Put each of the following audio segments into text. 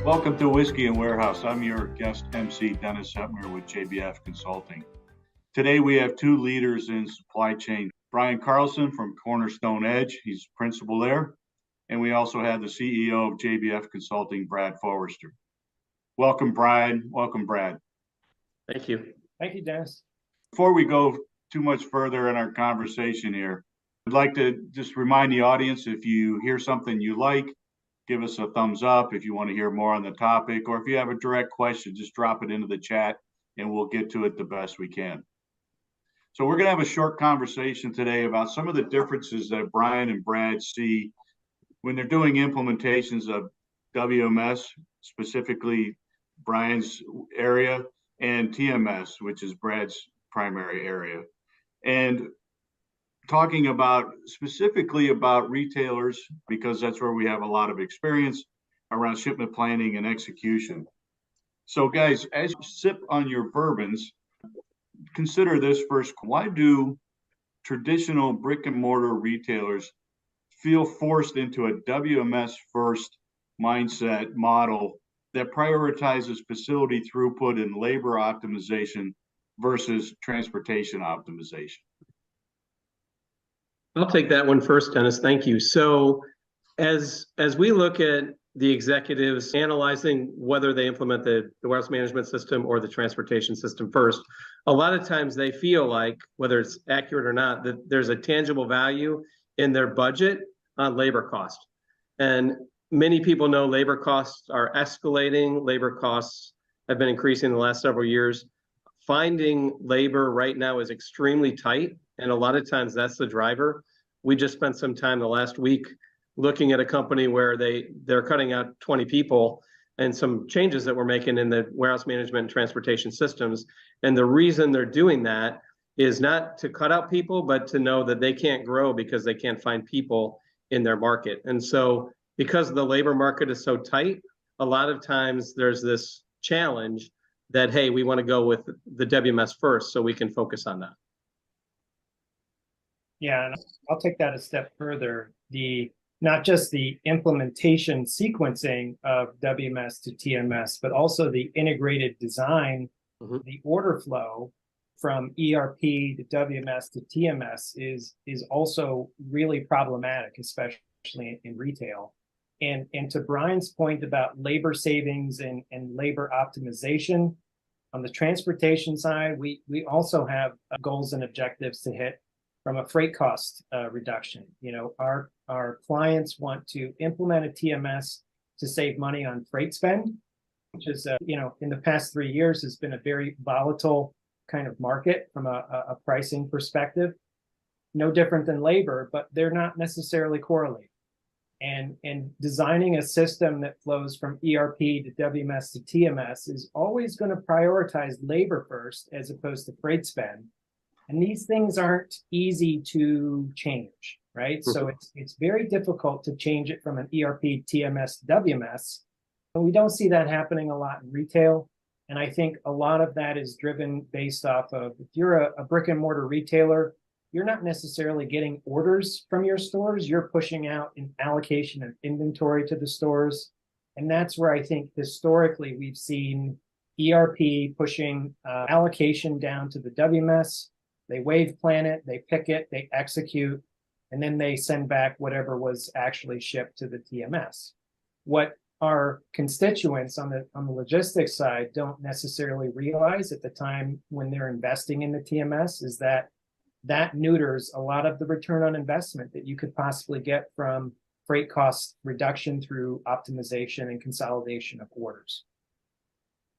Welcome to Whiskey and Warehouse. I'm your guest MC, Dennis Hepner with JBF Consulting. Today we have two leaders in supply chain. Brian Carlson from Cornerstone Edge, he's principal there. And we also have the CEO of JBF Consulting, Brad Forrester. Welcome, Brian. Welcome, Brad. Thank you. Thank you, Dennis. Before we go too much further in our conversation here, I'd like to just remind the audience, if you hear something you like, give us a thumbs up. If you want to hear more on the topic, or if you have a direct question, just drop it into the chat and we'll get to it the best we can. So we're going to have a short conversation today about some of the differences that Brian and Brad see when they're doing implementations of WMS, specifically Brian's area, and TMS, which is Brad's primary area. And talking about specifically about retailers, because that's where we have a lot of experience around shipment planning and execution. So guys, as you sip on your bourbons, consider this first. Why do traditional brick and mortar retailers feel forced into a WMS first mindset model that prioritizes facility throughput and labor optimization versus transportation optimization? I'll take that one first, Dennis. Thank you. So as we look at the executives analyzing whether they implement the warehouse management system or the transportation system first, a lot of times they feel like, whether it's accurate or not, that there's a tangible value in their budget on labor cost. And many people know labor costs are escalating. Labor costs have been increasing in the last several years. Finding labor right now is extremely tight, and a lot of times that's the driver. We just spent some time the last week looking at a company where they're cutting out 20 people and some changes that we're making in the warehouse management and transportation systems. And the reason they're doing that is not to cut out people, but to know that they can't grow because they can't find people in their market. And so because the labor market is so tight, a lot of times there's this challenge that, hey, we want to go with the WMS first so we can focus on that. Yeah, and I'll take that a step further. Not just the implementation sequencing of WMS to TMS, but also the integrated design, the order flow from ERP to WMS to TMS is also really problematic, especially in retail. And to Brian's point about labor savings and labor optimization, on the transportation side, we also have goals and objectives to hit from a freight cost reduction. You know, our clients want to implement a TMS to save money on freight spend, which is, in the past 3 years has been a very volatile kind of market from a pricing perspective. No different than labor, but they're not necessarily correlated. And designing a system that flows from ERP to WMS to TMS is always going to prioritize labor first as opposed to freight spend. And these things aren't easy to change, right? So it's very difficult to change it from an ERP, TMS, to WMS. But we don't see that happening a lot in retail. And I think a lot of that is driven based off of, if you're a brick and mortar retailer, you're not necessarily getting orders from your stores. You're pushing out an allocation of inventory to the stores. And that's where I think historically we've seen ERP pushing allocation down to the WMS. They wave plan it, they pick it, they execute, and then they send back whatever was actually shipped to the TMS. What our constituents on the logistics side don't necessarily realize at the time when they're investing in the TMS is that neuters a lot of the return on investment that you could possibly get from freight cost reduction through optimization and consolidation of orders.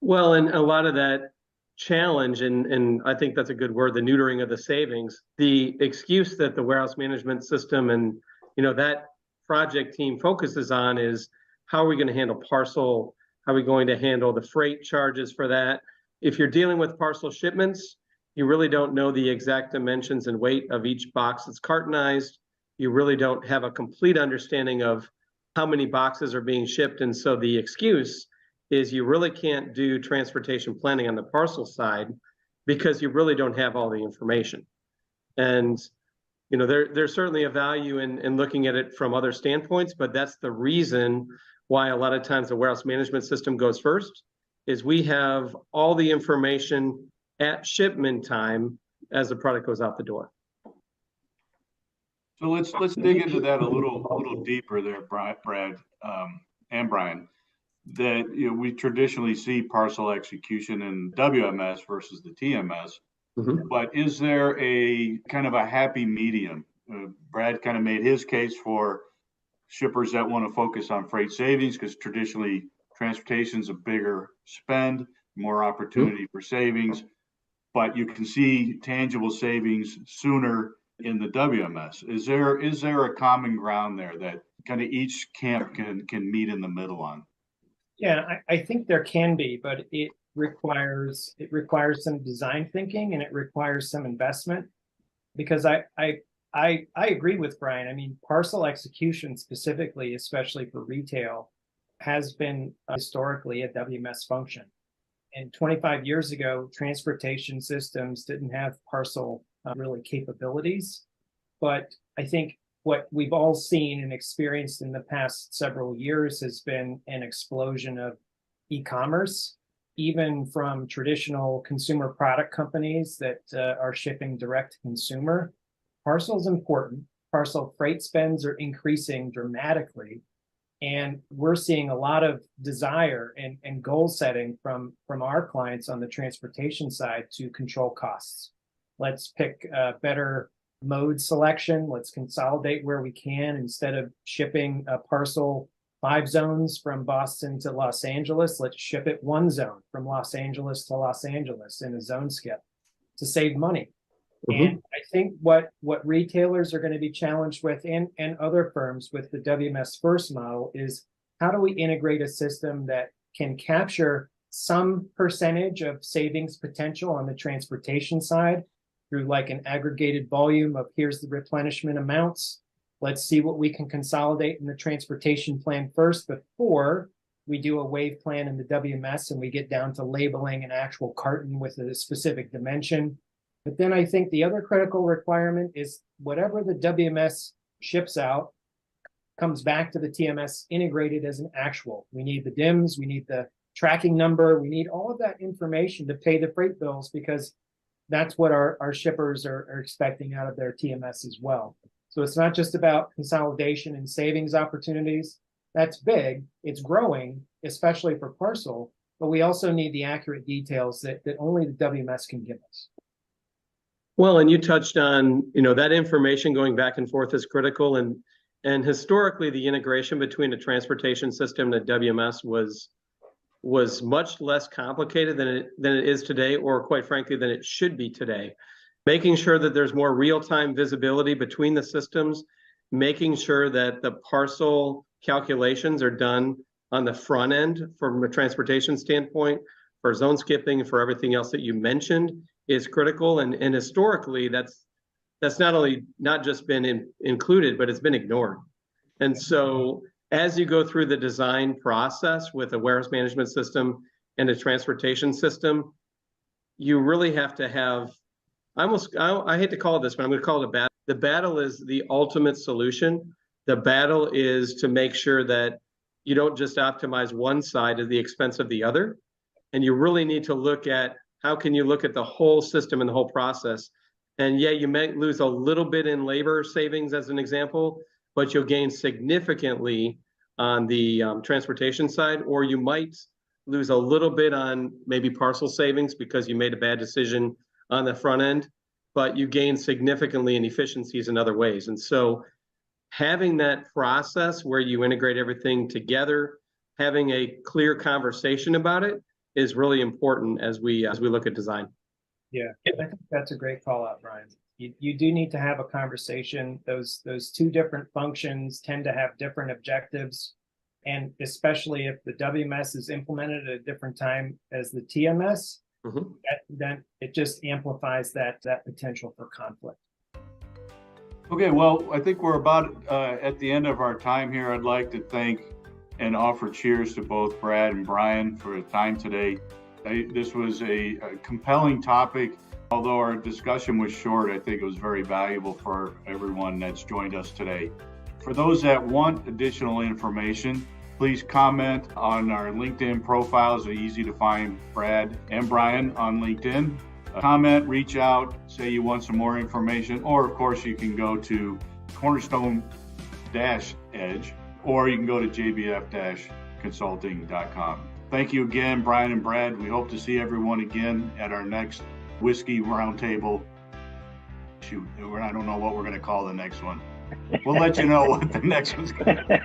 Well, and a lot of that challenge, and I think that's a good word, the neutering of the savings, the excuse that the warehouse management system and that project team focuses on is, how are we going to handle parcel? How are we going to handle the freight charges for that? If you're dealing with parcel shipments, you really don't know the exact dimensions and weight of each box that's cartonized. You really don't have a complete understanding of how many boxes are being shipped. And so the excuse is you really can't do transportation planning on the parcel side because you really don't have all the information. And there's certainly a value in looking at it from other standpoints, but that's the reason why a lot of times the warehouse management system goes first, is we have all the information at shipment time as the product goes out the door. So let's dig into that a little deeper there, Brad, and Brian. That we traditionally see parcel execution in WMS versus the TMS, but is there a kind of a happy medium? Brad kind of made his case for shippers that want to focus on freight savings because traditionally transportation is a bigger spend, more opportunity for savings, but you can see tangible savings sooner in the WMS. Is there a common ground there that kind of each camp can meet in the middle on? Yeah, I think there can be, but it requires some design thinking and it requires some investment, because I agree with Brian. I mean, parcel execution specifically, especially for retail, has been historically a WMS function. And 25 years ago, transportation systems didn't have parcel really capabilities. But I think what we've all seen and experienced in the past several years has been an explosion of e-commerce, even from traditional consumer product companies that are shipping direct to consumer. Parcel is important. Parcel freight spends are increasing dramatically. And we're seeing a lot of desire and goal setting from our clients on the transportation side to control costs. Let's pick better mode selection. Let's consolidate where we can. Instead of shipping a parcel 5 zones from Boston to Los Angeles, let's ship it 1 zone from Los Angeles to Los Angeles in a zone skip to save money. And I think what retailers are going to be challenged with, and other firms with the WMS first model, is how do we integrate a system that can capture some percentage of savings potential on the transportation side through like an aggregated volume of here's the replenishment amounts. Let's see what we can consolidate in the transportation plan first before we do a wave plan in the WMS and we get down to labeling an actual carton with a specific dimension. But then I think the other critical requirement is whatever the WMS ships out comes back to the TMS integrated as an actual. We need the DIMS, we need the tracking number, we need all of that information to pay the freight bills, because that's what our shippers are expecting out of their TMS as well. So it's not just about consolidation and savings opportunities. That's big, it's growing, especially for parcel, but we also need the accurate details that only the WMS can give us. Well, and you touched on, that information going back and forth is critical. And historically, the integration between a transportation system and a WMS was much less complicated than it is today, or quite frankly, than it should be today. Making sure that there's more real-time visibility between the systems, making sure that the parcel calculations are done on the front end from a transportation standpoint, for zone skipping and for everything else that you mentioned, is critical. And historically, that's not just been included, but it's been ignored. And so as you go through the design process with a warehouse management system and a transportation system, you really have to have, I hate to call it this, but I'm going to call it a battle. The battle is the ultimate solution. The battle is to make sure that you don't just optimize one side at the expense of the other. And you really need to look at how can you look at the whole system and the whole process. And yeah, you might lose a little bit in labor savings as an example, but you'll gain significantly on the transportation side, or you might lose a little bit on maybe parcel savings because you made a bad decision on the front end, but you gain significantly in efficiencies in other ways. And so having that process where you integrate everything together, having a clear conversation about it is really important as we look at design. Yeah, I think that's a great call out, Brian. You do need to have a conversation. Those two different functions tend to have different objectives. And especially if the WMS is implemented at a different time as the TMS, then it just amplifies that potential for conflict. Okay, well, I think we're about at the end of our time here. I'd like to thank and offer cheers to both Brad and Brian for the time today. This was a compelling topic. Although our discussion was short, I think it was very valuable for everyone that's joined us today. For those that want additional information, Please comment on our LinkedIn profiles. They're easy to find Brad and Brian on LinkedIn. Comment, reach out, say you want some more information, or of course you can go to Cornerstone Edge, or you can go to jbf-consulting.com. Thank you again, Brian and Brad. We hope to see everyone again at our next Whiskey Roundtable. Shoot, I don't know what we're going to call the next one. We'll let you know what the next one's going to be.